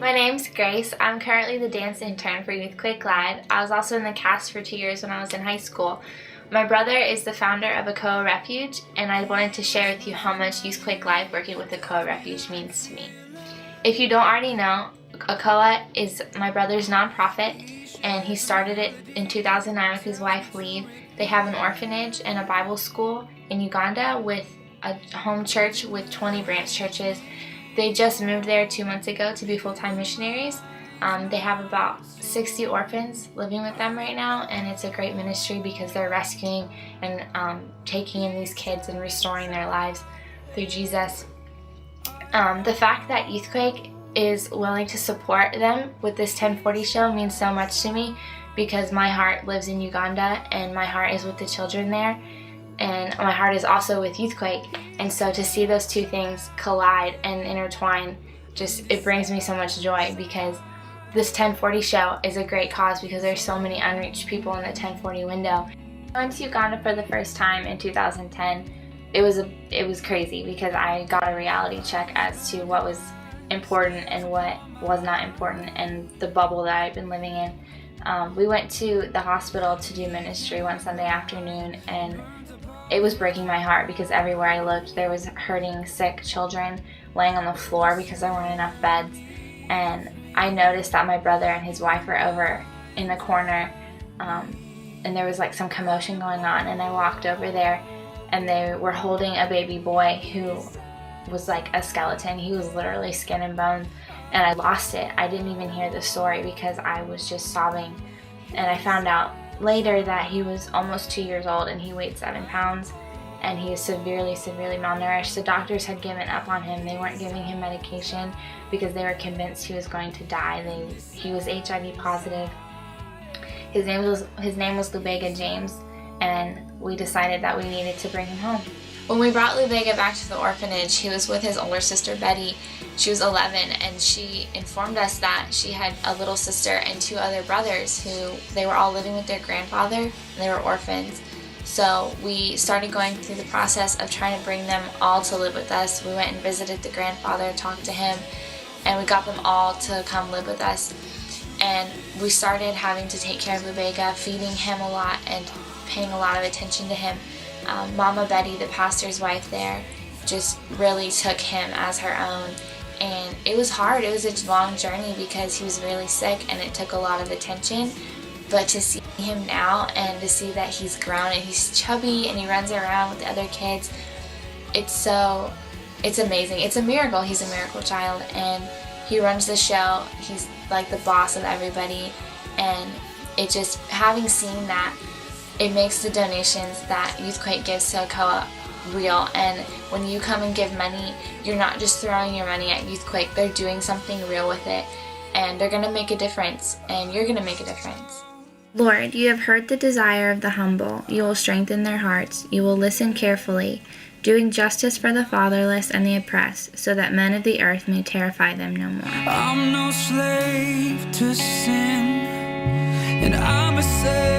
My name's Grace. I'm currently the dance intern for Youthquake Live. I was also in the cast for 2 years when I was in high school. My brother is the founder of Akoa Refuge, and I wanted to share with you how much Youthquake Live working with Akoa Refuge means to me. If you don't already know, Akoa is my brother's nonprofit, and he started it in 2009 with his wife, Lee. They have an orphanage and a Bible school in Uganda with a home church with 20 branch churches. They just moved there 2 months ago to be full-time missionaries. They have about 60 orphans living with them right now, and it's a great ministry because they're rescuing and taking in these kids and restoring their lives through Jesus. The fact that Youthquake is willing to support them with this 1040 show means so much to me because my heart lives in Uganda and my heart is with the children there. And my heart is also with Youthquake, and so to see those two things collide and intertwine, it brings me so much joy because this 1040 show is a great cause because there's so many unreached people in the 1040 window. I went to Uganda for the first time in 2010. It was crazy because I got a reality check as to what was important and what was not important and the bubble that I've been living in. We went to the hospital to do ministry one Sunday afternoon, and it was breaking my heart because everywhere I looked there was hurting, sick children laying on the floor because there weren't enough beds. And I noticed that my brother and his wife were over in the corner, and there was like some commotion going on, and I walked over there and they were holding a baby boy who was like a skeleton. He was literally skin and bone, and I lost it. I didn't even hear the story because I was just sobbing. And I found out later that he was almost 2 years old and he weighed 7 pounds and he was severely malnourished. The doctors had given up on him. They weren't giving him medication because they were convinced he was going to die. He was HIV positive. His name was Lubega James, and we decided that we needed to bring him home. When we brought Lubega back to the orphanage, he was with his older sister Betty. She was 11, and she informed us that she had a little sister and 2 other brothers who they were all living with their grandfather, and they were orphans. So we started going through the process of trying to bring them all to live with us. We went and visited the grandfather, talked to him, and we got them all to come live with us. And we started having to take care of Lubega, feeding him a lot and paying a lot of attention to him. Mama Betty, the pastor's wife there, just really took him as her own. And it was hard. It was a long journey because he was really sick and it took a lot of attention. But to see him now and to see that he's grown and he's chubby and he runs around with the other kids, it's amazing. It's a miracle. He's a miracle child, and he runs the show. He's like the boss of everybody. And it just, having seen that, it makes the donations that Youthquake gives to Akoa real. And when you come and give money, you're not just throwing your money at Youthquake. They're doing something real with it, and they're going to make a difference, and you're going to make a difference. Lord, you have heard the desire of the humble. You will strengthen their hearts. You will listen carefully, doing justice for the fatherless and the oppressed, so that men of the earth may terrify them no more. I'm no slave to sin, and I'm a slave